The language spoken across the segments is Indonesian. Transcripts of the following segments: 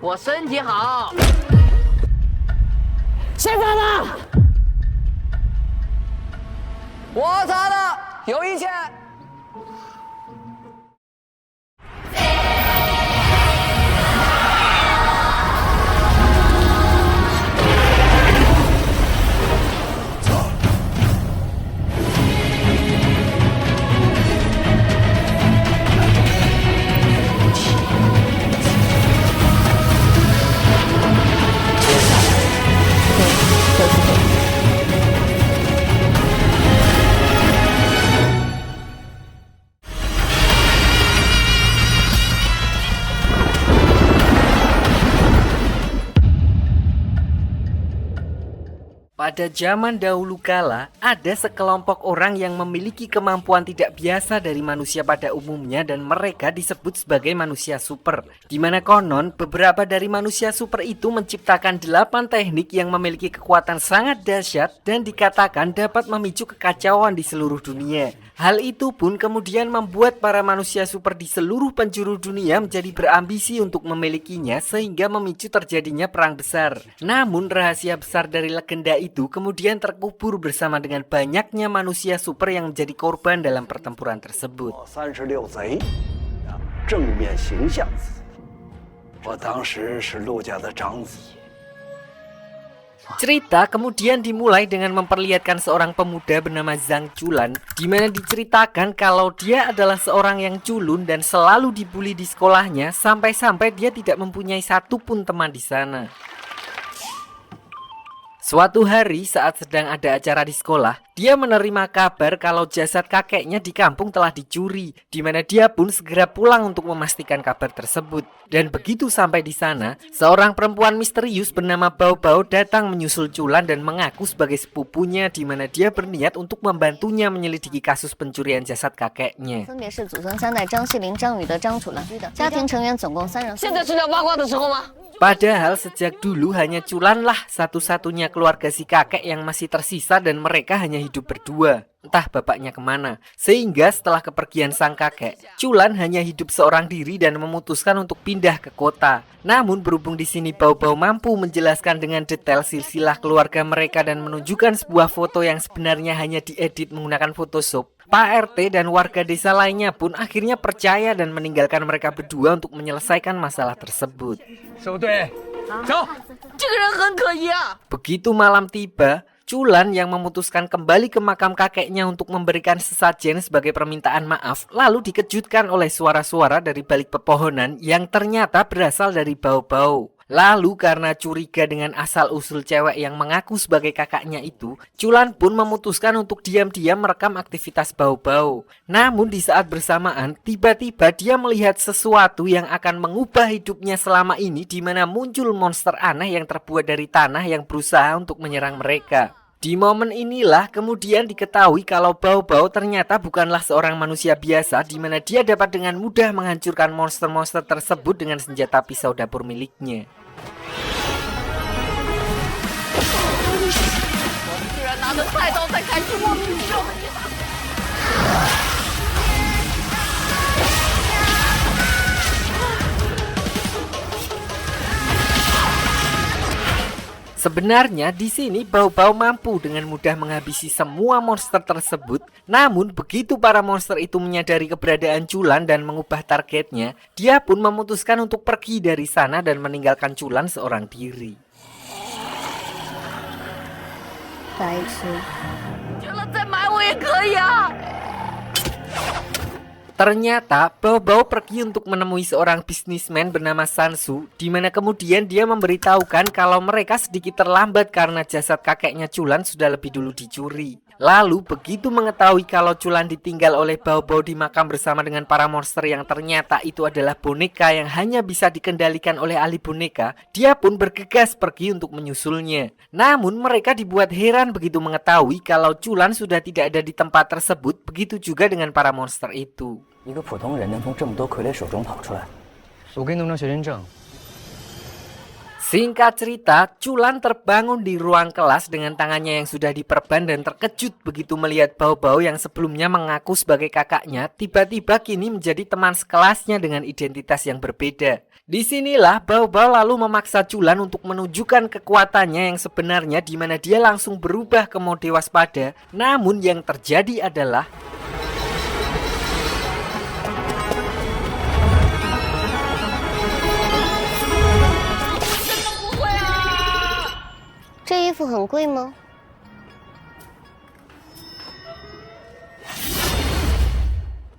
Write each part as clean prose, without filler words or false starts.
我身体好。谁砸的？我砸的，有1千。Pada zaman dahulu kala, ada sekelompok orang yang memiliki kemampuan tidak biasa dari manusia pada umumnya dan mereka disebut sebagai manusia super. Di mana konon, beberapa dari manusia super itu menciptakan 8 teknik yang memiliki kekuatan sangat dahsyat dan dikatakan dapat memicu kekacauan di seluruh dunia. Hal itu pun kemudian membuat para manusia super di seluruh penjuru dunia menjadi berambisi untuk memilikinya sehingga memicu terjadinya perang besar. Namun rahasia besar dari legenda itu kemudian terkubur bersama dengan banyaknya manusia super yang menjadi korban dalam pertempuran tersebut. 36贼，正面形象。我当时是陆家的长子。 Cerita kemudian dimulai dengan memperlihatkan seorang pemuda bernama Zhang Chulan, di mana diceritakan kalau dia adalah seorang yang culun dan selalu dibully di sekolahnya sampai-sampai dia tidak mempunyai satupun teman di sana. Suatu hari saat sedang ada acara di sekolah, dia menerima kabar kalau jasad kakeknya di kampung telah dicuri, di mana dia pun segera pulang untuk memastikan kabar tersebut. Dan begitu sampai di sana, seorang perempuan misterius bernama Bao Bao datang menyusul Chulan dan mengaku sebagai sepupunya, di mana dia berniat untuk membantunya menyelidiki kasus pencurian jasad kakeknya. 分别是祖孙3代张锡林、张宇德、张楚兰，家庭成员总共3人。现在是聊八卦的时候吗？ Padahal sejak dulu hanya Chulan lah satu-satunya keluarga si kakek yang masih tersisa dan mereka hanya hidup berdua. Entah bapaknya kemana. Sehingga setelah kepergian sang kakek, Chulan hanya hidup seorang diri dan memutuskan untuk pindah ke kota. Namun berhubung di sini Bao Bao mampu menjelaskan dengan detail silsilah keluarga mereka dan menunjukkan sebuah foto yang sebenarnya hanya diedit menggunakan Photoshop, Pak RT dan warga desa lainnya pun akhirnya percaya dan meninggalkan mereka berdua untuk menyelesaikan masalah tersebut. Begitu malam tiba, Chulan yang memutuskan kembali ke makam kakeknya untuk memberikan sesajen sebagai permintaan maaf, lalu dikejutkan oleh suara-suara dari balik pepohonan yang ternyata berasal dari Bao Bao. Lalu karena curiga dengan asal-usul cewek yang mengaku sebagai kakaknya itu, Chulan pun memutuskan untuk diam-diam merekam aktivitas Bao Bao. Namun di saat bersamaan, tiba-tiba dia melihat sesuatu yang akan mengubah hidupnya selama ini, di mana muncul monster aneh yang terbuat dari tanah yang berusaha untuk menyerang mereka. Di momen inilah kemudian diketahui kalau Bao Bao ternyata bukanlah seorang manusia biasa, di mana dia dapat dengan mudah menghancurkan monster-monster tersebut dengan senjata pisau dapur miliknya. Sebenarnya di sini Bao Bao mampu dengan mudah menghabisi semua monster tersebut. Namun begitu para monster itu menyadari keberadaan Chulan dan mengubah targetnya, dia pun memutuskan untuk pergi dari sana dan meninggalkan Chulan seorang diri. Ternyata Bao Bao pergi untuk menemui seorang bisnismen bernama Sansu, di mana kemudian dia memberitahukan kalau mereka sedikit terlambat karena jasad kakeknya Chulan sudah lebih dulu dicuri. Lalu begitu mengetahui kalau Chulan ditinggal oleh Bao Bao di makam bersama dengan para monster yang ternyata itu adalah boneka yang hanya bisa dikendalikan oleh ahli boneka, dia pun bergegas pergi untuk menyusulnya. Namun mereka dibuat heran begitu mengetahui kalau Chulan sudah tidak ada di tempat tersebut, begitu juga dengan para monster itu. 一个普通人能从这么多傀儡手中跑出来，我给你弄张学生证。Singkat cerita, Culan terbangun di ruang kelas dengan tangannya yang sudah diperban dan terkejut begitu melihat Bao Bao yang sebelumnya mengaku sebagai kakaknya, tiba-tiba kini menjadi teman sekelasnya dengan identitas yang berbeda. Disinilah Bao Bao lalu memaksa Culan untuk menunjukkan kekuatannya yang sebenarnya, di mana dia langsung berubah ke mode waspada. Namun yang terjadi adalah 这衣服很贵吗？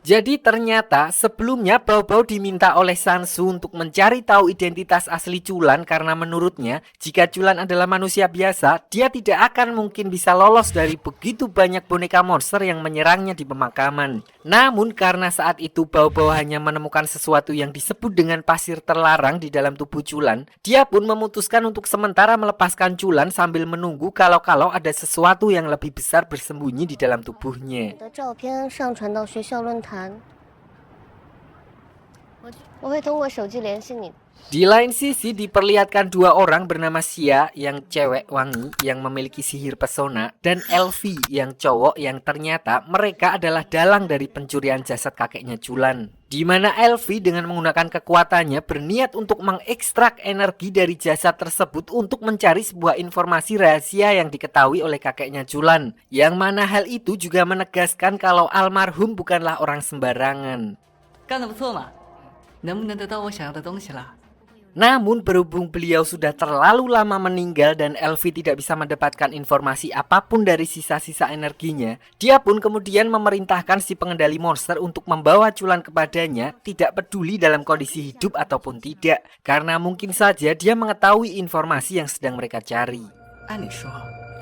Jadi ternyata sebelumnya Bao Bao diminta oleh Sansu untuk mencari tahu identitas asli Culan karena menurutnya jika Culan adalah manusia biasa, dia tidak akan mungkin bisa lolos dari begitu banyak boneka monster yang menyerangnya di pemakaman. Namun karena saat itu Bao Bao hanya menemukan sesuatu yang disebut dengan pasir terlarang di dalam tubuh Culan, dia pun memutuskan untuk sementara melepaskan Culan sambil menunggu kalau ada sesuatu yang lebih besar bersembunyi di dalam tubuhnya. 的照片上传到学校论坛，我会通过手机联系你。 Di lain sisi diperlihatkan dua orang bernama Xia yang cewek wangi yang memiliki sihir pesona dan Elvi yang cowok yang ternyata mereka adalah dalang dari pencurian jasad kakeknya Culan. Di mana Elvi dengan menggunakan kekuatannya berniat untuk mengekstrak energi dari jasad tersebut untuk mencari sebuah informasi rahasia yang diketahui oleh kakeknya Culan. Yang mana hal itu juga menegaskan kalau almarhum bukanlah orang sembarangan. 干得不错嘛，能不能得到我想要的东西了？ Namun berhubung beliau sudah terlalu lama meninggal dan Elvi tidak bisa mendapatkan informasi apapun dari sisa-sisa energinya, dia pun kemudian memerintahkan si pengendali monster untuk membawa Culan kepadanya, tidak peduli dalam kondisi hidup ataupun tidak, karena mungkin saja dia mengetahui informasi yang sedang mereka cari. 按理说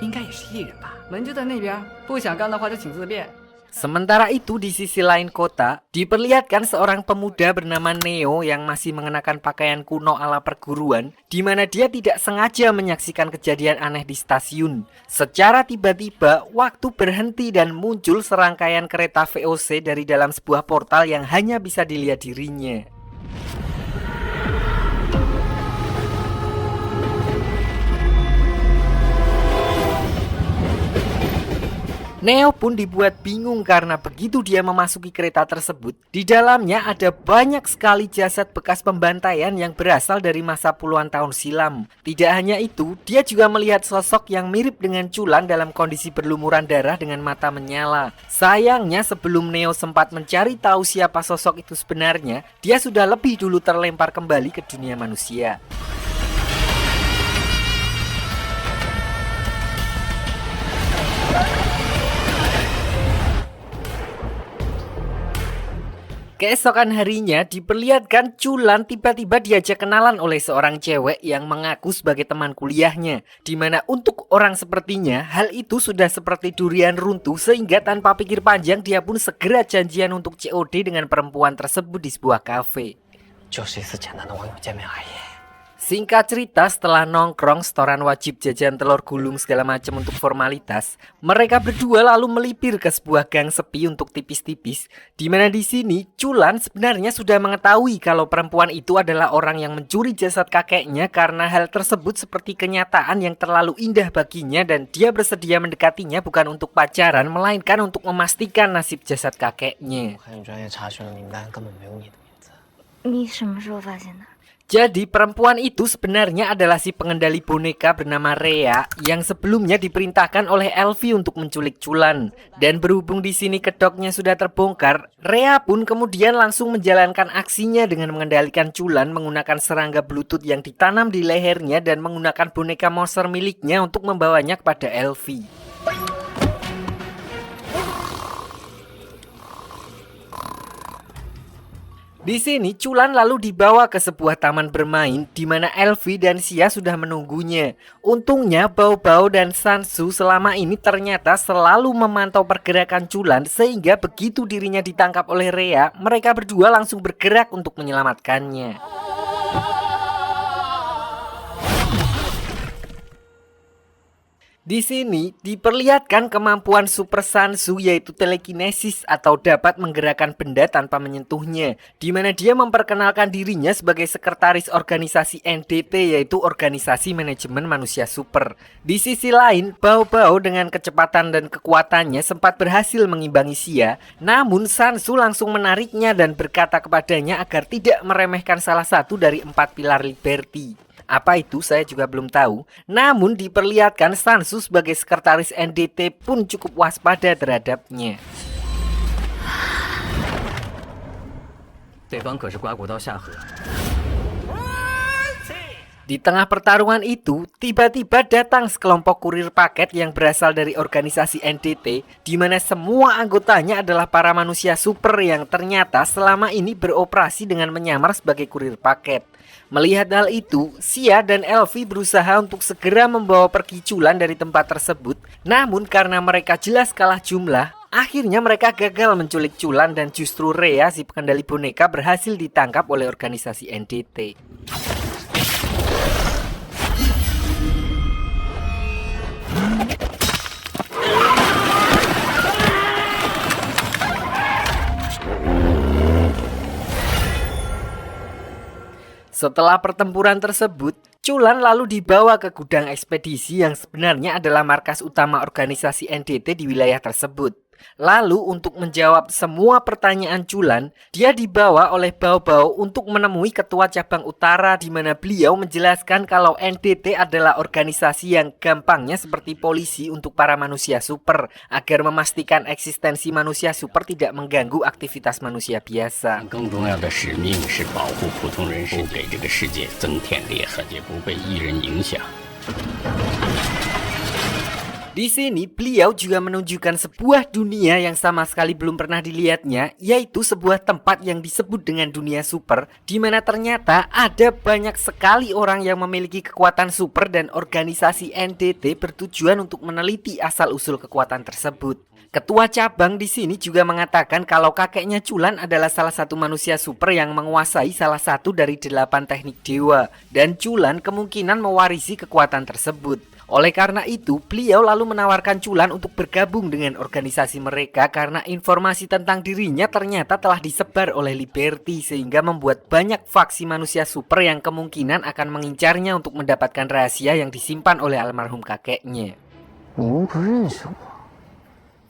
应该也是艺人吧？门就在那边，不想干的话就请自便。 Sementara itu di sisi lain kota, diperlihatkan seorang pemuda bernama Neo yang masih mengenakan pakaian kuno ala perguruan, di mana dia tidak sengaja menyaksikan kejadian aneh di stasiun. Secara tiba-tiba, waktu berhenti dan muncul serangkaian kereta VOC dari dalam sebuah portal yang hanya bisa dilihat dirinya. Neo pun dibuat bingung karena begitu dia memasuki kereta tersebut, di dalamnya ada banyak sekali jasad bekas pembantaian yang berasal dari masa puluhan tahun silam. Tidak hanya itu, dia juga melihat sosok yang mirip dengan Culan dalam kondisi berlumuran darah dengan mata menyala. Sayangnya sebelum Neo sempat mencari tahu siapa sosok itu sebenarnya, dia sudah lebih dulu terlempar kembali ke dunia manusia. Keesokan harinya diperlihatkan Culan tiba-tiba diajak kenalan oleh seorang cewek yang mengaku sebagai teman kuliahnya. Dimana untuk orang sepertinya hal itu sudah seperti durian runtuh sehingga tanpa pikir panjang dia pun segera janjian untuk COD dengan perempuan tersebut di sebuah kafe. 就是一次简单的网友见面而已。 Singkat cerita, setelah nongkrong, setoran wajib jajan telur gulung segala macam untuk formalitas, mereka berdua lalu melipir ke sebuah gang sepi untuk tipis-tipis. Dimana di sini Culan sebenarnya sudah mengetahui kalau perempuan itu adalah orang yang mencuri jasad kakeknya karena hal tersebut seperti kenyataan yang terlalu indah baginya dan dia bersedia mendekatinya bukan untuk pacaran melainkan untuk memastikan nasib jasad kakeknya. 我很专业查询了名单，根本没有你的名字。你什么时候发现的？ Jadi perempuan itu sebenarnya adalah si pengendali boneka bernama Rhea yang sebelumnya diperintahkan oleh Elvi untuk menculik Culan. Dan berhubung di sini kedoknya sudah terbongkar, Rhea pun kemudian langsung menjalankan aksinya dengan mengendalikan Culan menggunakan serangga bluetooth yang ditanam di lehernya dan menggunakan boneka monster miliknya untuk membawanya kepada Elvi. Di sini Culan lalu dibawa ke sebuah taman bermain di mana Elvi dan Xia sudah menunggunya. Untungnya Bao Bao dan Sansu selama ini ternyata selalu memantau pergerakan Culan sehingga begitu dirinya ditangkap oleh Rhea, mereka berdua langsung bergerak untuk menyelamatkannya. Di sini diperlihatkan kemampuan Super Sansu yaitu telekinesis atau dapat menggerakkan benda tanpa menyentuhnya, di mana dia memperkenalkan dirinya sebagai sekretaris organisasi NDT yaitu Organisasi Manajemen Manusia Super. Di sisi lain, Bao Bao dengan kecepatan dan kekuatannya sempat berhasil mengimbangi Xia, namun Sansu langsung menariknya dan berkata kepadanya agar tidak meremehkan salah satu dari 4 pilar Liberty. Apa itu saya juga belum tahu. Namun diperlihatkan Sansu sebagai sekretaris NDT pun cukup waspada terhadapnya. Di tengah pertarungan itu, tiba-tiba datang sekelompok kurir paket yang berasal dari organisasi NDT, di mana semua anggotanya adalah para manusia super yang ternyata selama ini beroperasi dengan menyamar sebagai kurir paket. Melihat hal itu, Xia dan Elfi berusaha untuk segera membawa pergi Culan dari tempat tersebut. Namun karena mereka jelas kalah jumlah, akhirnya mereka gagal menculik Culan dan justru Rhea si pengendali boneka berhasil ditangkap oleh organisasi NDT. Setelah pertempuran tersebut, Culan lalu dibawa ke gudang ekspedisi yang sebenarnya adalah markas utama organisasi NDT di wilayah tersebut. Lalu untuk menjawab semua pertanyaan Culan, dia dibawa oleh Bao Bao untuk menemui ketua cabang utara di mana beliau menjelaskan kalau NDT adalah organisasi yang gampangnya seperti polisi untuk para manusia super agar memastikan eksistensi manusia super tidak mengganggu aktivitas manusia biasa. Di sini beliau juga menunjukkan sebuah dunia yang sama sekali belum pernah dilihatnya, yaitu sebuah tempat yang disebut dengan dunia super, di mana ternyata ada banyak sekali orang yang memiliki kekuatan super dan organisasi NDT bertujuan untuk meneliti asal-usul kekuatan tersebut. Ketua cabang di sini juga mengatakan kalau kakeknya Culan adalah salah satu manusia super yang menguasai salah satu dari 8 teknik dewa, dan Culan kemungkinan mewarisi kekuatan tersebut. Oleh karena itu, beliau lalu menawarkan Culan untuk bergabung dengan organisasi mereka karena informasi tentang dirinya ternyata telah disebar oleh Liberty sehingga membuat banyak faksi manusia super yang kemungkinan akan mengincarnya untuk mendapatkan rahasia yang disimpan oleh almarhum kakeknya.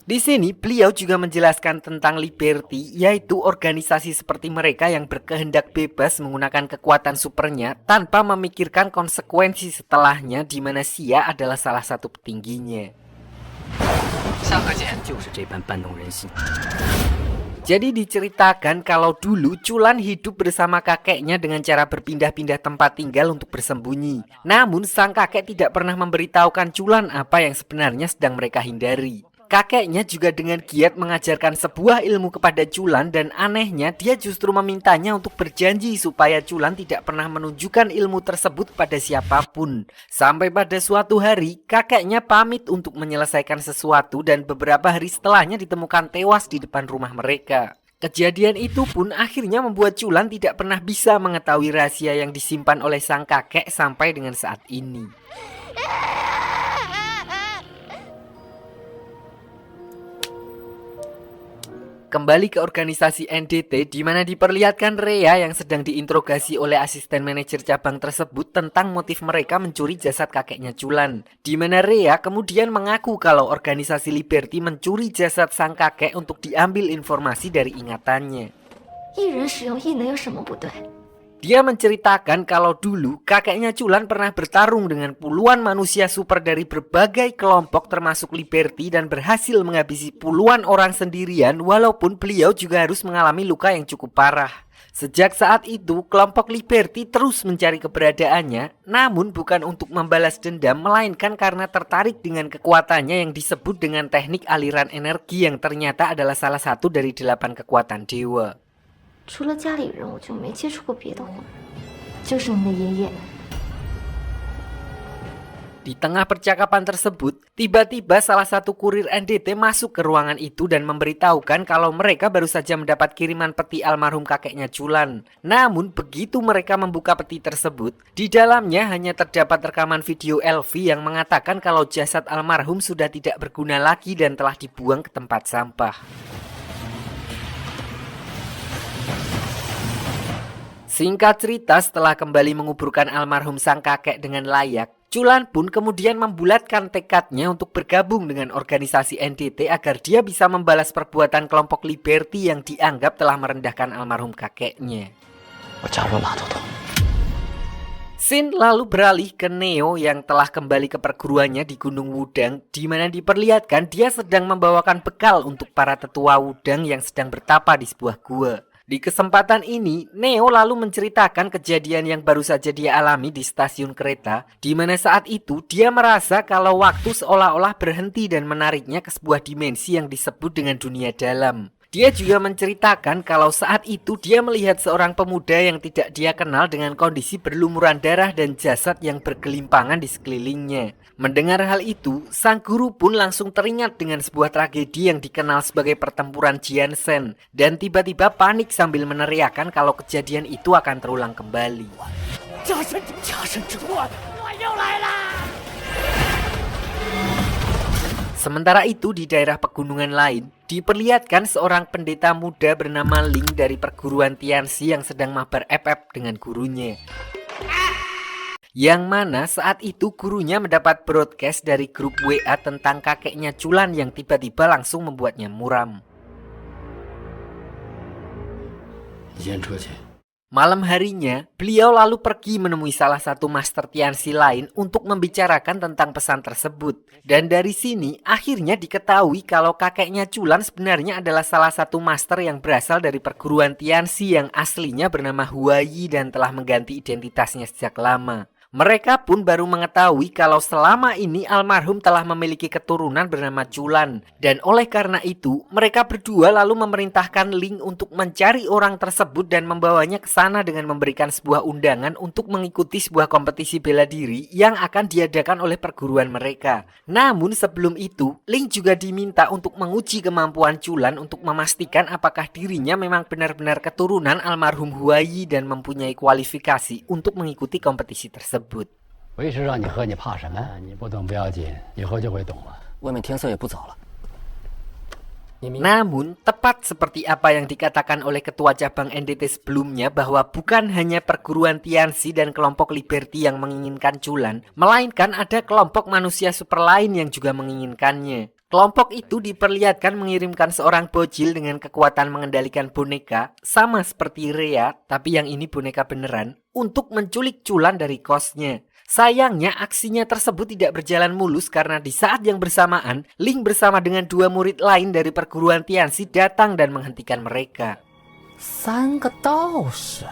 Di sini beliau juga menjelaskan tentang Liberty, yaitu organisasi seperti mereka yang berkehendak bebas menggunakan kekuatan supernya tanpa memikirkan konsekuensi setelahnya, di mana Xia adalah salah satu petingginya. Jadi diceritakan kalau dulu Culan hidup bersama kakeknya dengan cara berpindah-pindah tempat tinggal untuk bersembunyi. Namun sang kakek tidak pernah memberitahukan Culan apa yang sebenarnya sedang mereka hindari. Kakeknya juga dengan giat mengajarkan sebuah ilmu kepada Culan dan anehnya dia justru memintanya untuk berjanji supaya Culan tidak pernah menunjukkan ilmu tersebut pada siapapun. Sampai pada suatu hari kakeknya pamit untuk menyelesaikan sesuatu dan beberapa hari setelahnya ditemukan tewas di depan rumah mereka. Kejadian itu pun akhirnya membuat Culan tidak pernah bisa mengetahui rahasia yang disimpan oleh sang kakek sampai dengan saat ini. Kembali ke organisasi NDT di mana diperlihatkan Rhea yang sedang diinterogasi oleh asisten manajer cabang tersebut tentang motif mereka mencuri jasad kakeknya Culan. Di mana Rhea kemudian mengaku kalau organisasi Liberty mencuri jasad sang kakek untuk diambil informasi dari ingatannya. Dia menceritakan kalau dulu kakeknya Culan pernah bertarung dengan puluhan manusia super dari berbagai kelompok termasuk Liberty dan berhasil menghabisi puluhan orang sendirian walaupun beliau juga harus mengalami luka yang cukup parah. Sejak saat itu kelompok Liberty terus mencari keberadaannya, namun bukan untuk membalas dendam melainkan karena tertarik dengan kekuatannya yang disebut dengan teknik aliran energi yang ternyata adalah salah satu dari 8 kekuatan dewa. 除了家里人，我就没接触过别的魂，就是你的爷爷。Di tengah percakapan tersebut, tiba-tiba salah satu kurir NDT masuk ke ruangan itu dan memberitahukan kalau mereka baru saja mendapat kiriman peti almarhum kakeknya Chulan. Namun begitu mereka membuka peti tersebut, di dalamnya hanya terdapat rekaman video Elvi yang mengatakan kalau jasad almarhum sudah tidak berguna lagi dan telah dibuang ke tempat sampah. Singkat cerita, setelah kembali menguburkan almarhum sang kakek dengan layak, Chulan pun kemudian membulatkan tekadnya untuk bergabung dengan organisasi NDT agar dia bisa membalas perbuatan kelompok Liberty yang dianggap telah merendahkan almarhum kakeknya. Scene lalu beralih ke Neo yang telah kembali ke perguruannya di Gunung Wudang, di mana diperlihatkan dia sedang membawakan bekal untuk para tetua Wudang yang sedang bertapa di sebuah gua. Di kesempatan ini, Neo lalu menceritakan kejadian yang baru saja dia alami di stasiun kereta, di mana saat itu dia merasa kalau waktu seolah-olah berhenti dan menariknya ke sebuah dimensi yang disebut dengan dunia dalam. Dia juga menceritakan kalau saat itu dia melihat seorang pemuda yang tidak dia kenal dengan kondisi berlumuran darah dan jasad yang bergelimpangan di sekelilingnya. Mendengar hal itu, sang guru pun langsung teringat dengan sebuah tragedi yang dikenal sebagai pertempuran Jiansen dan tiba-tiba panik sambil meneriakkan kalau kejadian itu akan terulang kembali. Sementara itu di daerah pegunungan lain, diperlihatkan seorang pendeta muda bernama Ling dari perguruan Tianxi yang sedang mabar FF dengan gurunya. Yang mana saat itu gurunya mendapat broadcast dari grup WA tentang kakeknya Chulan yang tiba-tiba langsung membuatnya muram. Malam harinya, beliau lalu pergi menemui salah satu master Tianxi lain untuk membicarakan tentang pesan tersebut. Dan dari sini, akhirnya diketahui kalau kakeknya Chulan sebenarnya adalah salah satu master yang berasal dari perguruan Tianxi yang aslinya bernama Huayi dan telah mengganti identitasnya sejak lama. Mereka pun baru mengetahui kalau selama ini almarhum telah memiliki keturunan bernama Chulan. Dan oleh karena itu, mereka berdua lalu memerintahkan Ling untuk mencari orang tersebut dan membawanya ke sana dengan memberikan sebuah undangan untuk mengikuti sebuah kompetisi bela diri yang akan diadakan oleh perguruan mereka. Namun sebelum itu, Ling juga diminta untuk menguji kemampuan Chulan untuk memastikan apakah dirinya memang benar-benar keturunan almarhum Huayi dan mempunyai kualifikasi untuk mengikuti kompetisi tersebut. 我一直让你喝，你怕什么？你不懂不要紧，以后就会懂了。外面天色也不早了。 Namun, tepat seperti apa yang dikatakan oleh ketua cabang NDT sebelumnya bahwa bukan hanya perguruan Tianxi dan kelompok Liberty yang menginginkan Chulan, melainkan ada kelompok manusia super lain yang juga menginginkannya. Kelompok itu diperlihatkan mengirimkan seorang bocil dengan kekuatan mengendalikan boneka, sama seperti Rhea, tapi yang ini boneka beneran, untuk menculik Chulan dari kosnya. Sayangnya aksinya tersebut tidak berjalan mulus karena di saat yang bersamaan, Ling bersama dengan dua murid lain dari perguruan Tianxi datang dan menghentikan mereka. 3个道士。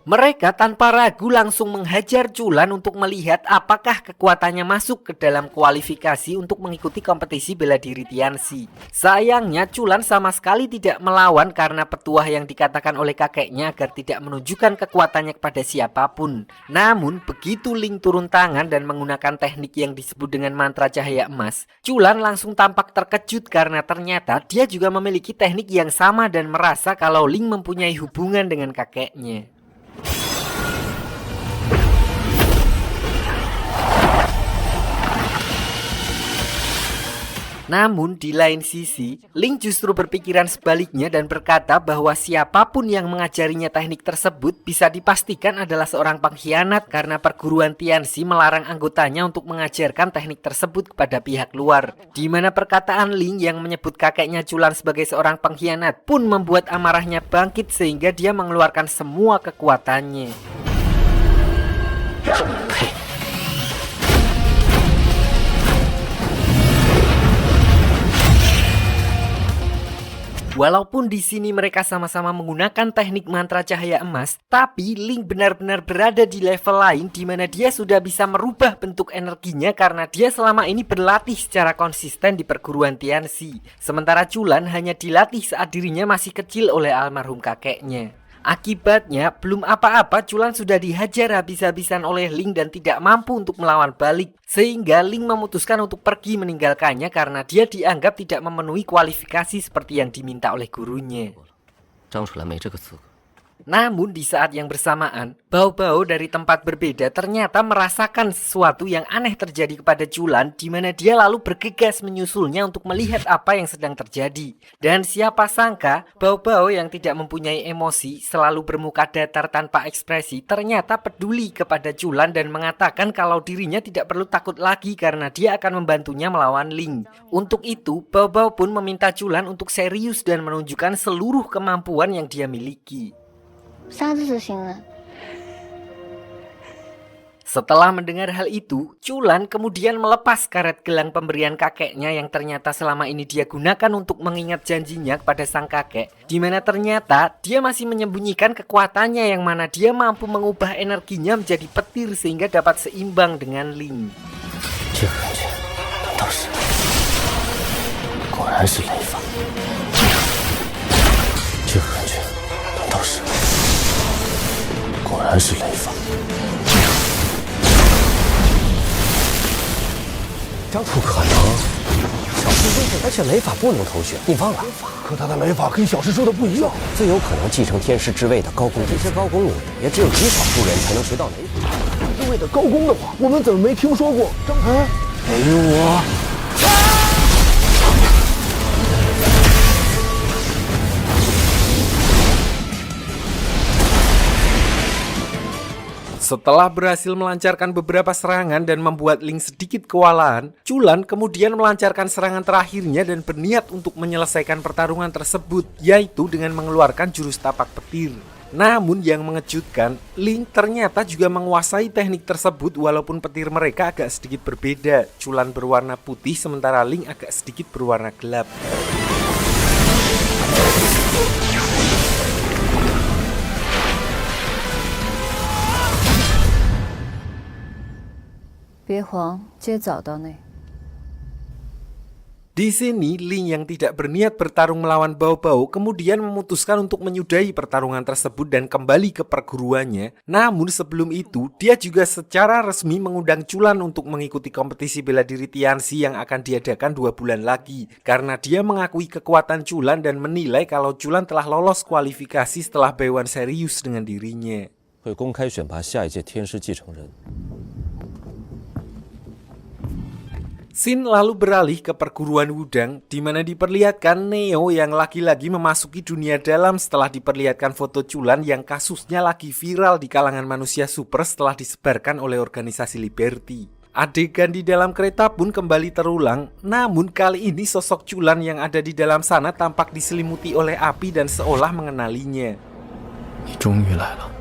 Mereka tanpa ragu langsung menghajar Chulan untuk melihat apakah kekuatannya masuk ke dalam kualifikasi untuk mengikuti kompetisi bela diri Tianxi. Sayangnya Chulan sama sekali tidak melawan karena petuah yang dikatakan oleh kakeknya agar tidak menunjukkan kekuatannya kepada siapapun. Namun begitu Ling turun tangan dan menggunakan teknik yang disebut dengan mantra cahaya emas, Chulan langsung tampak terkejut karena ternyata dia juga memiliki teknik yang sama dan merasa kalau Ling mempunyai hubungan dengan kakeknya. Namun di lain sisi, Ling justru berpikiran sebaliknya dan berkata bahwa siapapun yang mengajarinya teknik tersebut bisa dipastikan adalah seorang pengkhianat karena perguruan Tianxi melarang anggotanya untuk mengajarkan teknik tersebut kepada pihak luar. Di mana perkataan Ling yang menyebut kakeknya Chulan sebagai seorang pengkhianat pun membuat amarahnya bangkit sehingga dia mengeluarkan semua kekuatannya. Walaupun di sini mereka sama-sama menggunakan teknik mantra cahaya emas, tapi Ling benar-benar berada di level lain di mana dia sudah bisa merubah bentuk energinya karena dia selama ini berlatih secara konsisten di perguruan Tianxi. Sementara Chulan hanya dilatih saat dirinya masih kecil oleh almarhum kakeknya. Akibatnya, belum apa-apa Chulan sudah dihajar habis-habisan oleh Ling dan tidak mampu untuk melawan balik. Sehingga Ling memutuskan untuk pergi meninggalkannya karena dia dianggap tidak memenuhi kualifikasi seperti yang diminta oleh gurunya. 张楚岚没这个资格。 Namun di saat yang bersamaan, Bao-Bao dari tempat berbeda ternyata merasakan sesuatu yang aneh terjadi kepada Chulan, di mana dia lalu bergegas menyusulnya untuk melihat apa yang sedang terjadi. Dan siapa sangka, Bao-Bao yang tidak mempunyai emosi, selalu bermuka datar tanpa ekspresi, ternyata peduli kepada Chulan dan mengatakan kalau dirinya tidak perlu takut lagi karena dia akan membantunya melawan Ling. Untuk itu, Bao-Bao pun meminta Chulan untuk serius dan menunjukkan seluruh kemampuan yang dia miliki. 杀字就行了。 Setelah mendengar hal itu, Chulan kemudian melepas karet gelang pemberian kakeknya yang ternyata selama ini dia gunakan untuk mengingat janjinya kepada sang kakek, di mana ternyata dia masih menyembunyikan kekuatannya yang mana dia mampu mengubah energinya menjadi petir sehingga dapat seimbang dengan Ling. 这个感觉难道是？果然是雷法。这个感觉难道是？果然是雷法。 不可能，小师说，而且雷法不能偷学，你忘了？可他的雷法跟小师说的不一样。最有可能继承天师之位的高功，这些高功里也只有极少数人才能学到雷法。之位的高功的话，我们怎么没听说过？张晨，给我！ Setelah berhasil melancarkan beberapa serangan dan membuat Ling sedikit kewalahan, Chulan kemudian melancarkan serangan terakhirnya dan berniat untuk menyelesaikan pertarungan tersebut, yaitu dengan mengeluarkan jurus tapak petir. Namun yang mengejutkan, Ling ternyata juga menguasai teknik tersebut walaupun petir mereka agak sedikit berbeda. Chulan berwarna putih sementara Ling agak sedikit berwarna gelap. 别慌，接早到内。 Di sini, Ling yang tidak berniat bertarung melawan Bao-Bao kemudian memutuskan untuk menyudahi pertarungan tersebut dan kembali ke perguruannya. Namun sebelum itu, dia juga secara resmi mengundang Chulan untuk mengikuti kompetisi bela diri Tianxi yang akan diadakan 2 bulan lagi. Karena dia mengakui kekuatan Chulan dan menilai kalau Chulan telah lolos kualifikasi setelah Baiwan serius dengan dirinya. 会公开选拔下一届天师继承人。 Scene lalu beralih ke perguruan Wudang, di mana diperlihatkan Neo yang lagi-lagi memasuki dunia dalam setelah diperlihatkan foto Chulan yang kasusnya lagi viral di kalangan manusia super setelah disebarkan oleh organisasi Liberty. Adegan di dalam kereta pun kembali terulang, namun kali ini sosok Chulan yang ada di dalam sana tampak diselimuti oleh api dan seolah mengenalinya. 你终于来了。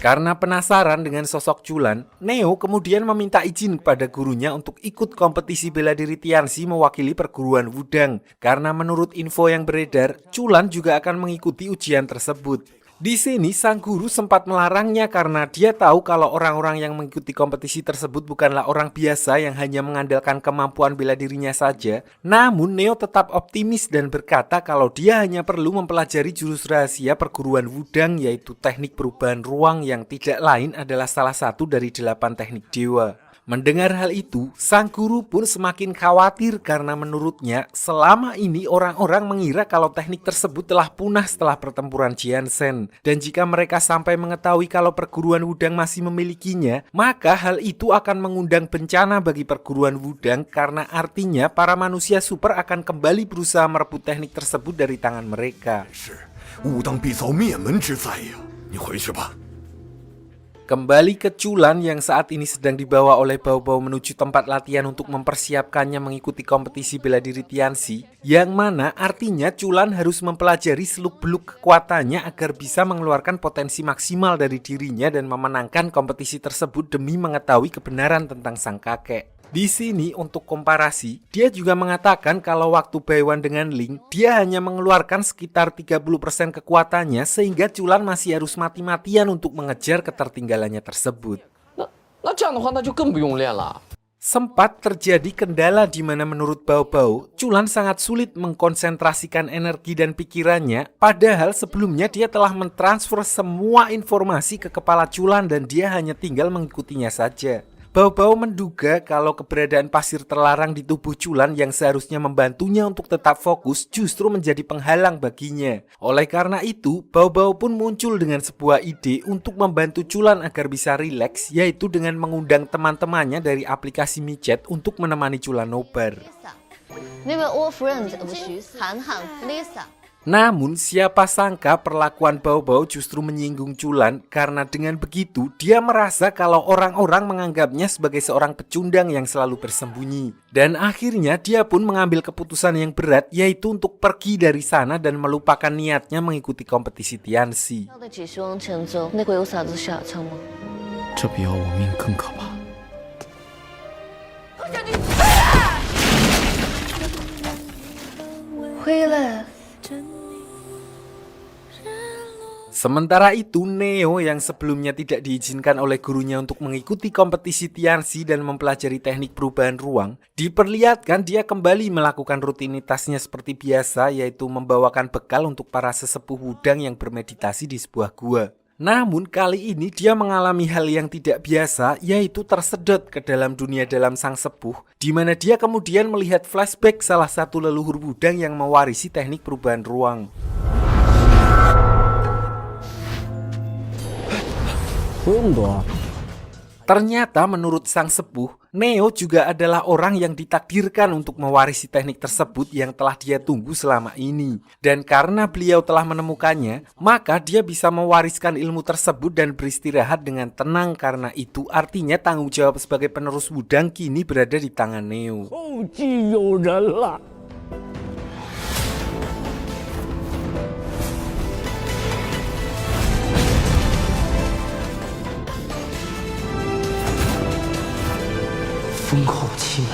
Karena penasaran dengan sosok Chulan, Neo kemudian meminta izin kepada gurunya untuk ikut kompetisi bela diri Tianxi mewakili perguruan Wudang. Karena menurut info yang beredar, Chulan juga akan mengikuti ujian tersebut. Di sini sang guru sempat melarangnya karena dia tahu kalau orang-orang yang mengikuti kompetisi tersebut bukanlah orang biasa yang hanya mengandalkan kemampuan bela dirinya saja. Namun Neo tetap optimis dan berkata kalau dia hanya perlu mempelajari jurus rahasia perguruan Wudang, yaitu teknik perubahan ruang yang tidak lain adalah salah satu dari 8 teknik dewa. Mendengar hal itu, sang guru pun semakin khawatir karena menurutnya selama ini orang-orang mengira kalau teknik tersebut telah punah setelah pertempuran Jianzhen. Dan jika mereka sampai mengetahui kalau perguruan Wudang masih memilikinya, maka hal itu akan mengundang bencana bagi perguruan Wudang karena artinya para manusia super akan kembali berusaha merebut teknik tersebut dari tangan mereka. 武当必遭灭门之灾呀！你回去吧。 Kembali ke Chulan yang saat ini sedang dibawa oleh Bao-Bao menuju tempat latihan untuk mempersiapkannya mengikuti kompetisi bela diri Tianxi, yang mana artinya Chulan harus mempelajari seluk-beluk kekuatannya agar bisa mengeluarkan potensi maksimal dari dirinya dan memenangkan kompetisi tersebut demi mengetahui kebenaran tentang sang kakek. Di sini untuk komparasi, dia juga mengatakan kalau waktu Baiwan dengan Ling, dia hanya mengeluarkan sekitar 30% kekuatannya sehingga Chulan masih harus mati-matian untuk mengejar ketertinggalannya tersebut. 那这样的话，那就更不用练了。Sempat terjadi kendala di mana menurut Bao Bao, Chulan sangat sulit mengkonsentrasikan energi dan pikirannya, padahal sebelumnya dia telah mentransfer semua informasi ke kepala Chulan dan dia hanya tinggal mengikutinya saja. Bao Bao menduga kalau keberadaan pasir terlarang di tubuh Chulan yang seharusnya membantunya untuk tetap fokus justru menjadi penghalang baginya. Oleh karena itu, Bao Bao pun muncul dengan sebuah ide untuk membantu Chulan agar bisa rileks, yaitu dengan mengundang teman-temannya dari aplikasi micet untuk menemani Chulan nobar. 那位 old friend 不是韩寒 Lisa。 Namun siapa sangka perlakuan Bao Bao justru menyinggung Chulan karena dengan begitu dia merasa kalau orang-orang menganggapnya sebagai seorang pecundang yang selalu bersembunyi. Dan akhirnya dia pun mengambil keputusan yang berat, yaitu untuk pergi dari sana dan melupakan niatnya mengikuti kompetisi Tianxi. 要的只是汪晨宗，那个有嗓子傻枪吗？这比要我命更可怕。 回来。 Sementara itu, Neo yang sebelumnya tidak diizinkan oleh gurunya untuk mengikuti kompetisi Tianxi dan mempelajari teknik perubahan ruang, diperlihatkan dia kembali melakukan rutinitasnya seperti biasa, yaitu membawakan bekal untuk para sesepuh Wudang yang bermeditasi di sebuah gua. Namun kali ini dia mengalami hal yang tidak biasa, yaitu tersedot ke dalam dunia dalam sang sepuh, di mana dia kemudian melihat flashback salah satu leluhur Wudang yang mewarisi teknik perubahan ruang. Ternyata menurut sang sepuh, Neo juga adalah orang yang ditakdirkan untuk mewarisi teknik tersebut yang telah dia tunggu selama ini. Dan karena beliau telah menemukannya, maka dia bisa mewariskan ilmu tersebut dan beristirahat dengan tenang. Karena itu artinya tanggung jawab sebagai penerus Wudang kini berada di tangan Neo. 后继有人了。 风后七门。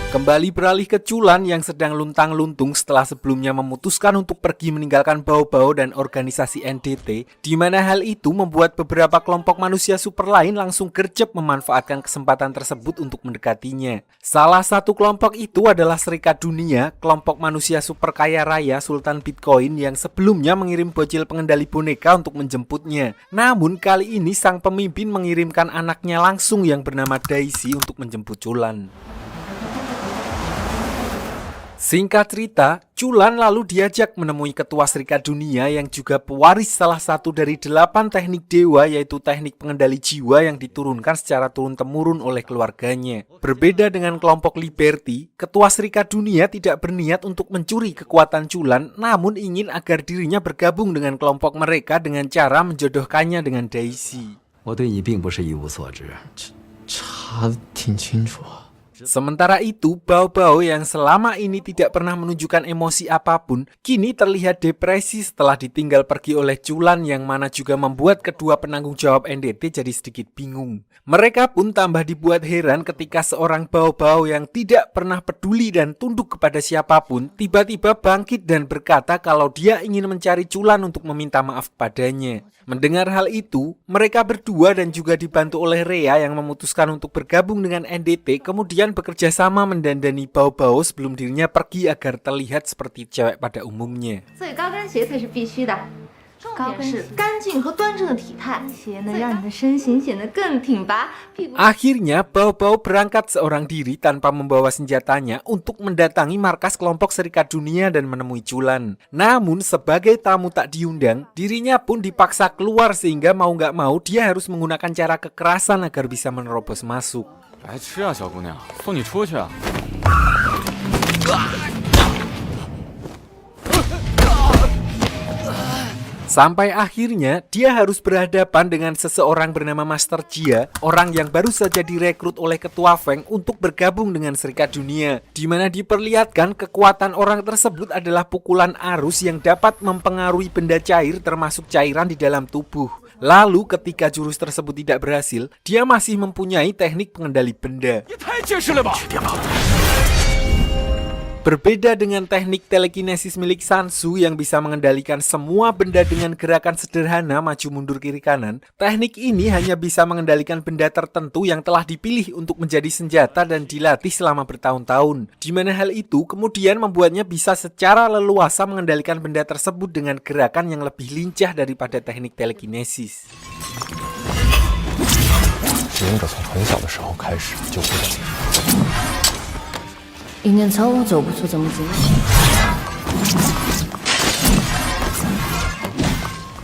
Kembali beralih ke Chulan yang sedang luntang-luntung setelah sebelumnya memutuskan untuk pergi meninggalkan Bao Bao dan organisasi NDT, di mana hal itu membuat beberapa kelompok manusia super lain langsung gercep memanfaatkan kesempatan tersebut untuk mendekatinya. Salah satu kelompok itu adalah Serikat Dunia, kelompok manusia super kaya raya Sultan Bitcoin yang sebelumnya mengirim bocil pengendali boneka untuk menjemputnya. Namun kali ini sang pemimpin mengirimkan anaknya langsung yang bernama Daisy untuk menjemput Chulan. Singkat cerita, Chulan lalu diajak menemui ketua Serikat Dunia yang juga pewaris salah satu dari 8 teknik dewa, yaitu teknik pengendali jiwa yang diturunkan secara turun-temurun oleh keluarganya. Berbeda dengan kelompok Liberty, ketua Serikat Dunia tidak berniat untuk mencuri kekuatan Chulan, namun ingin agar dirinya bergabung dengan kelompok mereka dengan cara menjodohkannya dengan Daisy. 我对你并不是一无所知，查得挺清楚。 Sementara itu, Bao Bao yang selama ini tidak pernah menunjukkan emosi apapun, kini terlihat depresi setelah ditinggal pergi oleh Chulan yang mana juga membuat kedua penanggung jawab NDT jadi sedikit bingung. Mereka pun tambah dibuat heran ketika seorang Bao Bao yang tidak pernah peduli dan tunduk kepada siapapun, tiba-tiba bangkit dan berkata kalau dia ingin mencari Chulan untuk meminta maaf padanya. Mendengar hal itu, mereka berdua dan juga dibantu oleh Rhea yang memutuskan untuk bergabung dengan NDT, kemudian bekerja sama mendandani Bao Bao sebelum dirinya pergi agar terlihat seperti cewek pada umumnya. 所以高跟鞋才是必须的，高跟是干净和端正的体态，鞋能让你的身形显得更挺拔。 Akhirnya Bao Bao berangkat seorang diri tanpa membawa senjatanya untuk mendatangi markas kelompok Serikat Dunia dan menemui Chulan. Namun sebagai tamu tak diundang, dirinya pun dipaksa keluar sehingga mau nggak mau dia harus menggunakan cara kekerasan agar bisa menerobos masuk. 来吃啊，小姑娘，送你出去啊！ Sampai akhirnya dia harus berhadapan dengan seseorang bernama Master Jia, orang yang baru saja direkrut oleh Ketua Feng untuk bergabung dengan Serikat Dunia, di mana diperlihatkan kekuatan orang tersebut adalah pukulan arus yang dapat mempengaruhi benda cair termasuk cairan di dalam tubuh. Lalu ketika jurus tersebut tidak berhasil, dia masih mempunyai teknik pengendali benda. Berbeda dengan teknik telekinesis milik Sansu yang bisa mengendalikan semua benda dengan gerakan sederhana maju mundur kiri kanan, teknik ini hanya bisa mengendalikan benda tertentu yang telah dipilih untuk menjadi senjata dan dilatih selama bertahun-tahun, di mana hal itu kemudian membuatnya bisa secara leluasa mengendalikan benda tersebut dengan gerakan yang lebih lincah daripada teknik telekinesis. 使用者从很小的时候开始就会这样。一年操我走不出这么近。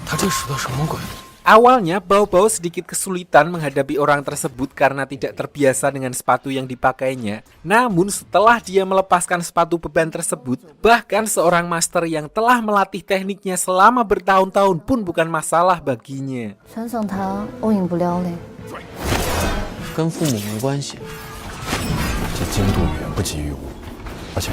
他这石头什么鬼？ Awalnya Bao Bao sedikit kesulitan menghadapi orang tersebut karena tidak terbiasa dengan sepatu yang dipakainya. Namun setelah dia melepaskan sepatu beban tersebut, bahkan seorang master yang telah melatih tekniknya selama bertahun-tahun pun bukan masalah baginya. 穿上它，我赢不了嘞。跟父母没关系，这精度远不及于我，而且。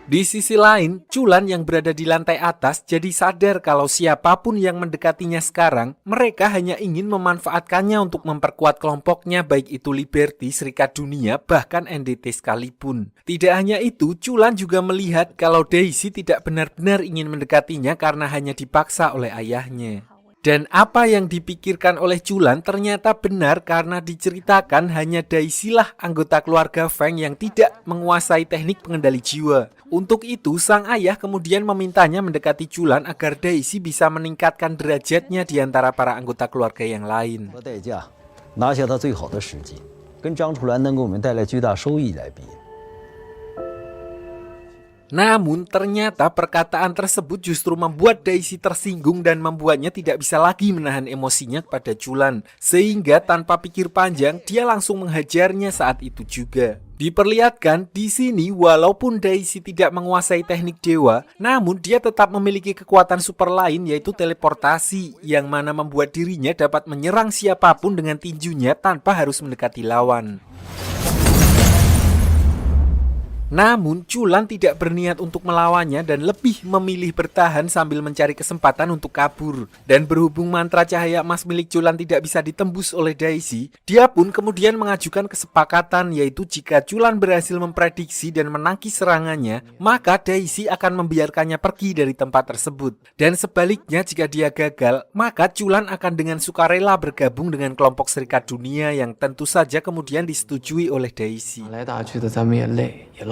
Di sisi lain, Chulan yang berada di lantai atas jadi sadar kalau siapapun yang mendekatinya sekarang, mereka hanya ingin memanfaatkannya untuk memperkuat kelompoknya, baik itu Liberty, Serikat Dunia, bahkan NDT sekalipun. Tidak hanya itu, Chulan juga melihat kalau Daisy tidak benar-benar ingin mendekatinya karena hanya dipaksa oleh ayahnya. Dan apa yang dipikirkan oleh Chulan ternyata benar karena diceritakan hanya Daisy lah anggota keluarga Feng yang tidak menguasai teknik pengendali jiwa. Untuk itu, sang ayah kemudian memintanya mendekati Chulan agar Daisy bisa meningkatkan derajatnya di antara para anggota keluarga yang lain. 代价拿下他最好的时机，跟张楚岚能给我们带来巨大收益来比。 Namun ternyata perkataan tersebut justru membuat Daisy tersinggung dan membuatnya tidak bisa lagi menahan emosinya kepada Chulan. Sehingga tanpa pikir panjang, dia langsung menghajarnya saat itu juga. Diperlihatkan di sini walaupun Daisy tidak menguasai teknik dewa, namun dia tetap memiliki kekuatan super lain yaitu teleportasi, yang mana membuat dirinya dapat menyerang siapapun dengan tinjunya tanpa harus mendekati lawan. Namun, Chulan tidak berniat untuk melawannya dan lebih memilih bertahan sambil mencari kesempatan untuk kabur. Dan berhubung mantra cahaya emas milik Chulan tidak bisa ditembus oleh Daisy, dia pun kemudian mengajukan kesepakatan yaitu jika Chulan berhasil memprediksi dan menangkis serangannya, maka Daisy akan membiarkannya pergi dari tempat tersebut. Dan sebaliknya jika dia gagal, maka Chulan akan dengan sukarela bergabung dengan kelompok Serikat Dunia yang tentu saja kemudian disetujui oleh Daisy.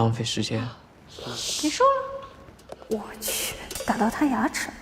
结束了，我去，打到他牙齿了。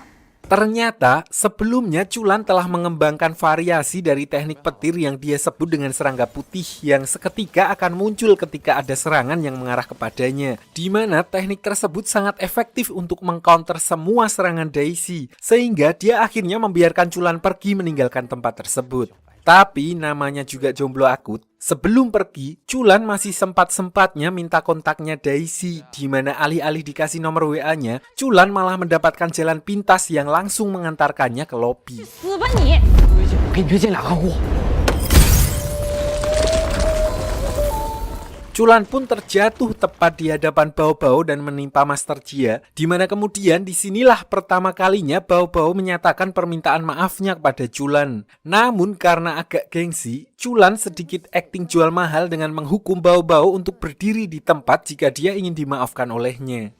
Ternyata sebelumnya Chulan telah mengembangkan variasi dari teknik petir yang dia sebut dengan serangga putih yang seketika akan muncul ketika ada serangan yang mengarah kepadanya, di mana teknik tersebut sangat efektif untuk mengcounter semua serangan Daisy, sehingga dia akhirnya membiarkan Chulan pergi meninggalkan tempat tersebut. Tapi namanya juga jomblo akut. Sebelum pergi, Chulan masih sempat-sempatnya minta kontaknya Daisy, di mana alih-alih dikasih nomor WA-nya, Chulan malah mendapatkan jalan pintas yang langsung mengantarkannya ke lobi. Chulan pun terjatuh tepat di hadapan Bao Bao dan menimpa Master Jia, di mana kemudian disinilah pertama kalinya Bao Bao menyatakan permintaan maafnya kepada Chulan. Namun karena agak gengsi, Chulan sedikit akting jual mahal dengan menghukum Bao Bao untuk berdiri di tempat jika dia ingin dimaafkan olehnya.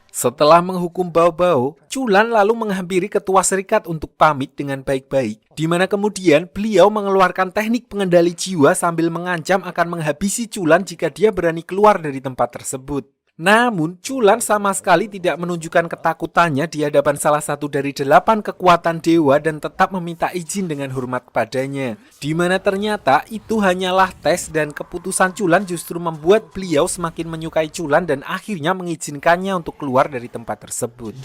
Setelah menghukum Bao Bao, Chulan lalu menghampiri ketua serikat untuk pamit dengan baik-baik, di mana kemudian beliau mengeluarkan teknik pengendali jiwa sambil mengancam akan menghabisi Chulan jika dia berani keluar dari tempat tersebut. Namun, Chulan sama sekali tidak menunjukkan ketakutannya di hadapan salah satu dari 8 kekuatan dewa dan tetap meminta izin dengan hormat kepadanya. Di mana ternyata itu hanyalah tes dan keputusan Chulan justru membuat beliau semakin menyukai Chulan dan akhirnya mengizinkannya untuk keluar dari tempat tersebut.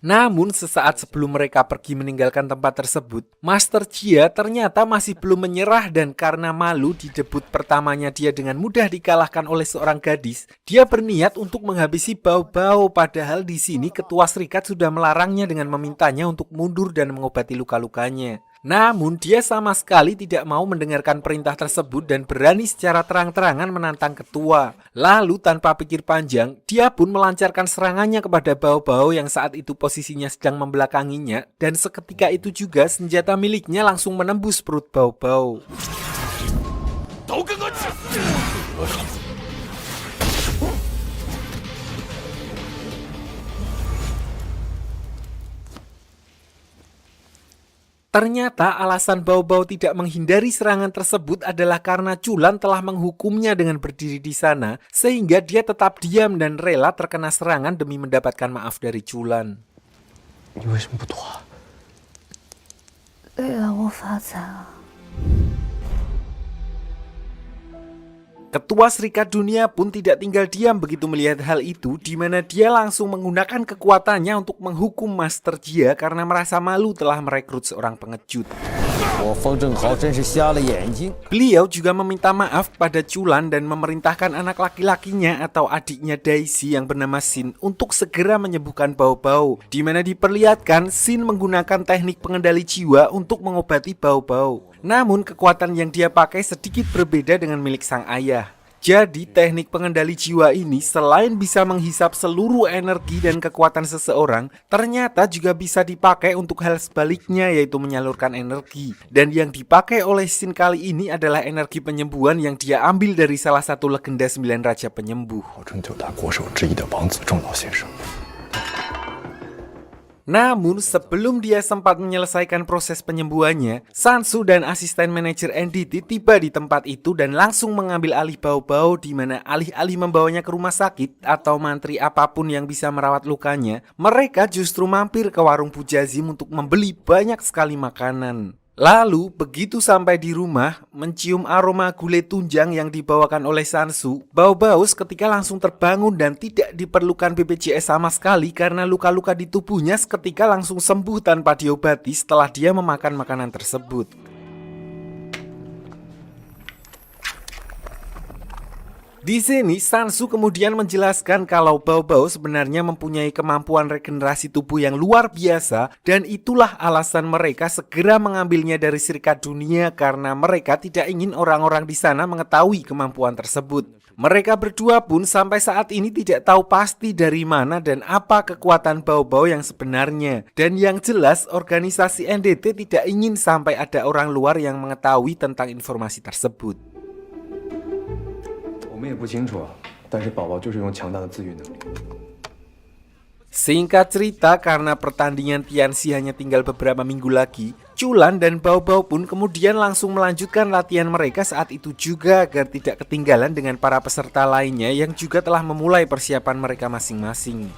Namun sesaat sebelum mereka pergi meninggalkan tempat tersebut, Master Jia ternyata masih belum menyerah dan karena malu di debut pertamanya dia dengan mudah dikalahkan oleh seorang gadis, dia berniat untuk menghabisi Bao Bao, padahal di sini ketua serikat sudah melarangnya dengan memintanya untuk mundur dan mengobati luka-lukanya. Namun dia sama sekali tidak mau mendengarkan perintah tersebut dan berani secara terang-terangan menantang ketua. Lalu tanpa pikir panjang, dia pun melancarkan serangannya kepada Bao Bao yang saat itu posisinya sedang membelakanginya, dan seketika itu juga senjata miliknya langsung menembus perut Bao Bao. Ternyata alasan Bao Bao tidak menghindari serangan tersebut adalah karena Chulan telah menghukumnya dengan berdiri di sana, sehingga dia tetap diam dan rela terkena serangan demi mendapatkan maaf dari Chulan. 你为什么不躲？累了，我发财了。 Ketua Serikat Dunia pun tidak tinggal diam begitu melihat hal itu, di mana dia langsung menggunakan kekuatannya untuk menghukum Master Jia karena merasa malu telah merekrut seorang pengecut. Beliau juga meminta maaf pada Chulan dan memerintahkan anak laki-lakinya atau adiknya Daisy yang bernama Xin untuk segera menyembuhkan Bao Bao, di mana diperlihatkan Xin menggunakan teknik pengendali jiwa untuk mengobati Bao Bao. Namun kekuatan yang dia pakai sedikit berbeda dengan milik sang ayah. Jadi teknik pengendali jiwa ini selain bisa menghisap seluruh energi dan kekuatan seseorang, ternyata juga bisa dipakai untuk hal sebaliknya, yaitu menyalurkan energi. Dan yang dipakai oleh Xin kali ini adalah energi penyembuhan yang dia ambil dari salah satu legenda 9 Raja Penyembuh. Namun sebelum dia sempat menyelesaikan proses penyembuhannya, Sansu dan asisten manajer NDT tiba di tempat itu dan langsung mengambil alih Bao Bao, di mana alih-alih membawanya ke rumah sakit atau mantri apapun yang bisa merawat lukanya, mereka justru mampir ke warung Bujazim untuk membeli banyak sekali makanan. Lalu begitu sampai di rumah, mencium aroma gulai tunjang yang dibawakan oleh Sansu, Bao Bao seketika langsung terbangun dan tidak diperlukan BPJS sama sekali karena luka-luka di tubuhnya seketika langsung sembuh tanpa diobati setelah dia memakan makanan tersebut. Di sini Sansu kemudian menjelaskan kalau Bao Bao sebenarnya mempunyai kemampuan regenerasi tubuh yang luar biasa dan itulah alasan mereka segera mengambilnya dari Serikat Dunia karena mereka tidak ingin orang-orang di sana mengetahui kemampuan tersebut. Mereka berdua pun sampai saat ini tidak tahu pasti dari mana dan apa kekuatan Bao Bao yang sebenarnya. Dan yang jelas organisasi NDT tidak ingin sampai ada orang luar yang mengetahui tentang informasi tersebut. Singkat cerita, karena pertandingan Tianxi hanya tinggal beberapa minggu lagi, Chulan dan Bao Bao pun kemudian langsung melanjutkan latihan mereka saat itu juga agar tidak ketinggalan dengan para peserta lainnya yang juga telah memulai persiapan mereka masing-masing.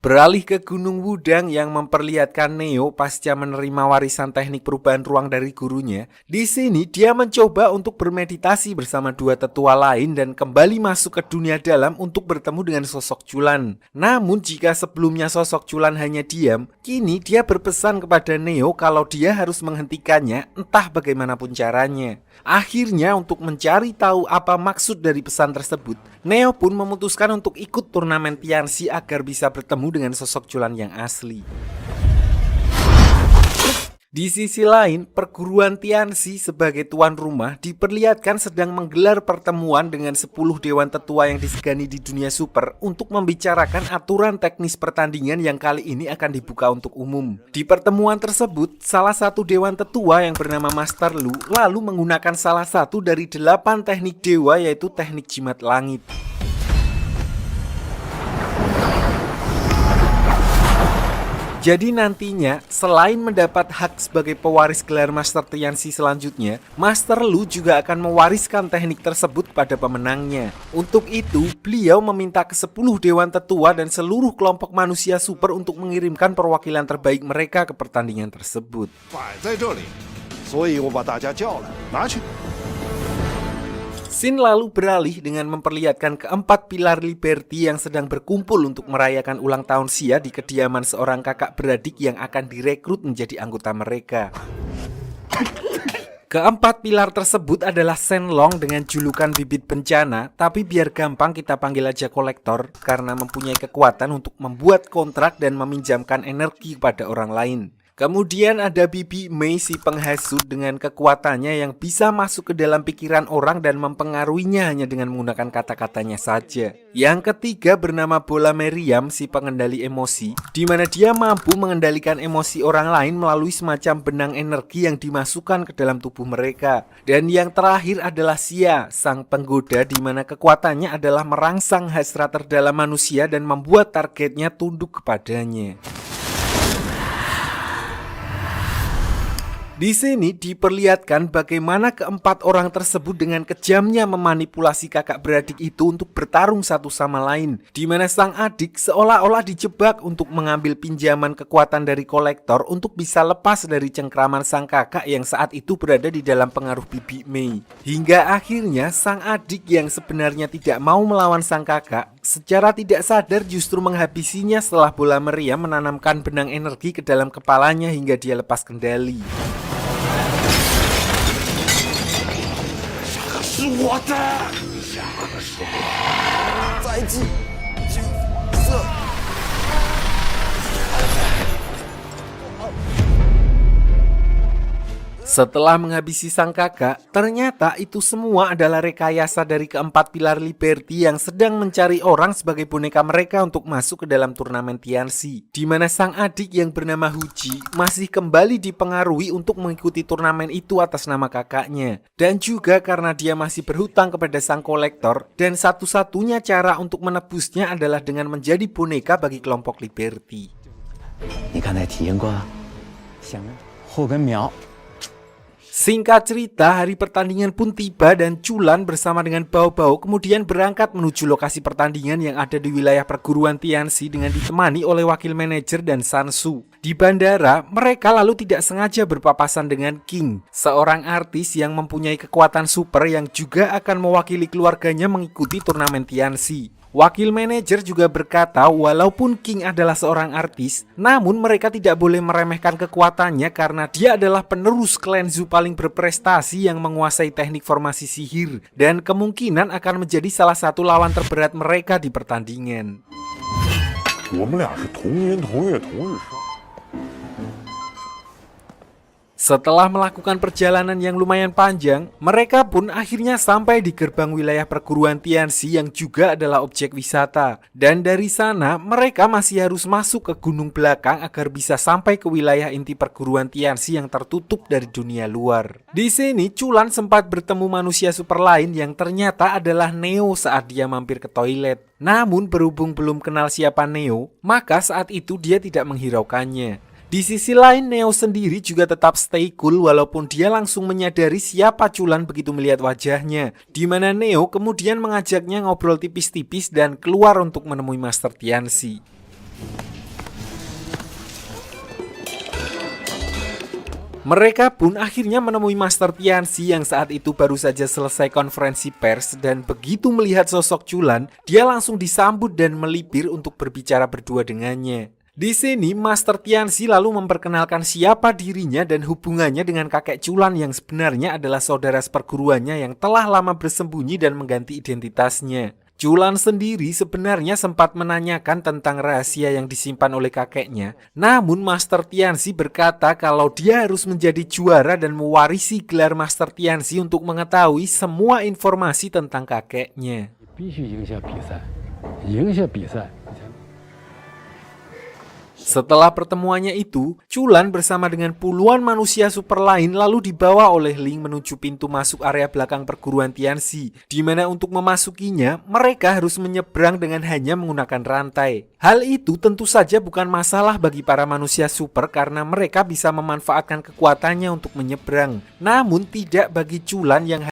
Beralih ke Gunung Wudang yang memperlihatkan Neo pasca menerima warisan teknik perubahan ruang dari gurunya. Di sini dia mencoba untuk bermeditasi bersama dua tetua lain dan kembali masuk ke dunia dalam untuk bertemu dengan sosok Chulan. Namun jika sebelumnya sosok Chulan hanya diam, kini dia berpesan kepada Neo kalau dia harus menghentikannya entah bagaimanapun caranya. Akhirnya untuk mencari tahu apa maksud dari pesan tersebut, Neo pun memutuskan untuk ikut turnamen Tianxi agar bisa bertemu dengan sosok Chulan yang asli. Di sisi lain, perguruan Tianxi sebagai tuan rumah diperlihatkan sedang menggelar pertemuan dengan 10 dewan tetua yang disegani di dunia super untuk membicarakan aturan teknis pertandingan yang kali ini akan dibuka untuk umum. Di pertemuan tersebut, salah satu dewan tetua yang bernama Master Lu lalu menggunakan salah satu dari 8 teknik dewa, yaitu teknik jimat langit. Jadi nantinya, selain mendapat hak sebagai pewaris gelar Master Tianxi selanjutnya, Master Lu juga akan mewariskan teknik tersebut pada pemenangnya. Untuk itu, beliau meminta ke 10 dewan tetua dan seluruh kelompok manusia super untuk mengirimkan perwakilan terbaik mereka ke pertandingan tersebut. Scene lalu beralih dengan memperlihatkan keempat pilar Liberty yang sedang berkumpul untuk merayakan ulang tahun Xia di kediaman seorang kakak beradik yang akan direkrut menjadi anggota mereka. Keempat pilar tersebut adalah Shenlong dengan julukan bibit bencana, tapi biar gampang kita panggil aja kolektor karena mempunyai kekuatan untuk membuat kontrak dan meminjamkan energi kepada orang lain. Kemudian ada Bibi Mei si penghasut dengan kekuatannya yang bisa masuk ke dalam pikiran orang dan mempengaruhinya hanya dengan menggunakan kata-katanya saja. Yang ketiga bernama Bola Meriam si pengendali emosi, di mana dia mampu mengendalikan emosi orang lain melalui semacam benang energi yang dimasukkan ke dalam tubuh mereka. Dan yang terakhir adalah Xia, sang penggoda, di mana kekuatannya adalah merangsang hasrat terdalam manusia dan membuat targetnya tunduk kepadanya. Di sini diperlihatkan bagaimana keempat orang tersebut dengan kejamnya memanipulasi kakak beradik itu untuk bertarung satu sama lain, di mana sang adik seolah-olah dijebak untuk mengambil pinjaman kekuatan dari kolektor untuk bisa lepas dari cengkraman sang kakak yang saat itu berada di dalam pengaruh Bibi Mei. Hingga akhirnya sang adik yang sebenarnya tidak mau melawan sang kakak secara tidak sadar justru menghabisinya setelah Bola Meriam menanamkan benang energi ke dalam kepalanya hingga dia lepas kendali. 是我的，再见，金色。 Setelah menghabisi sang kakak, ternyata itu semua adalah rekayasa dari keempat pilar Liberty yang sedang mencari orang sebagai boneka mereka untuk masuk ke dalam turnamen Tianxi, di mana sang adik yang bernama Huji masih kembali dipengaruhi untuk mengikuti turnamen itu atas nama kakaknya. Dan juga karena dia masih berhutang kepada sang kolektor, dan satu-satunya cara untuk menebusnya adalah dengan menjadi boneka bagi kelompok Liberty. 你刚才体验过后跟苗。 Singkat cerita, hari pertandingan pun tiba dan Chulan bersama dengan Bao Bao kemudian berangkat menuju lokasi pertandingan yang ada di wilayah perguruan Tianxi dengan ditemani oleh wakil manajer dan Sansu. Di bandara, mereka lalu tidak sengaja berpapasan dengan King, seorang artis yang mempunyai kekuatan super yang juga akan mewakili keluarganya mengikuti turnamen Tianxi. Wakil manajer juga berkata walaupun King adalah seorang artis, namun mereka tidak boleh meremehkan kekuatannya karena dia adalah penerus klan Zhu paling berprestasi yang menguasai teknik formasi sihir dan kemungkinan akan menjadi salah satu lawan terberat mereka di pertandingan. Setelah melakukan perjalanan yang lumayan panjang, mereka pun akhirnya sampai di gerbang wilayah perguruan Tianxi yang juga adalah objek wisata. Dan dari sana, mereka masih harus masuk ke gunung belakang agar bisa sampai ke wilayah inti perguruan Tianxi yang tertutup dari dunia luar. Di sini, Chulan sempat bertemu manusia super lain yang ternyata adalah Neo saat dia mampir ke toilet. Namun berhubung belum kenal siapa Neo, maka saat itu dia tidak menghiraukannya. Di sisi lain, Neo sendiri juga tetap stay cool walaupun dia langsung menyadari siapa Chulan begitu melihat wajahnya. Di mana Neo kemudian mengajaknya ngobrol tipis-tipis dan keluar untuk menemui Master Tianxi. Mereka pun akhirnya menemui Master Tianxi yang saat itu baru saja selesai konferensi pers dan begitu melihat sosok Chulan, dia langsung disambut dan melipir untuk berbicara berdua dengannya. Di sini, Master Tianxi lalu memperkenalkan siapa dirinya dan hubungannya dengan kakek Chulan yang sebenarnya adalah saudara seperguruannya yang telah lama bersembunyi dan mengganti identitasnya. Chulan sendiri sebenarnya sempat menanyakan tentang rahasia yang disimpan oleh kakeknya. Namun Master Tianxi berkata kalau dia harus menjadi juara dan mewarisi gelar Master Tianxi untuk mengetahui semua informasi tentang kakeknya. Setelah pertemuannya itu, Chulan bersama dengan puluhan manusia super lain lalu dibawa oleh Ling menuju pintu masuk area belakang perguruan Tianxi, di mana untuk memasukinya, mereka harus menyeberang dengan hanya menggunakan rantai. Hal itu tentu saja bukan masalah bagi para manusia super karena mereka bisa memanfaatkan kekuatannya untuk menyeberang. Namun tidak bagi Chulan yang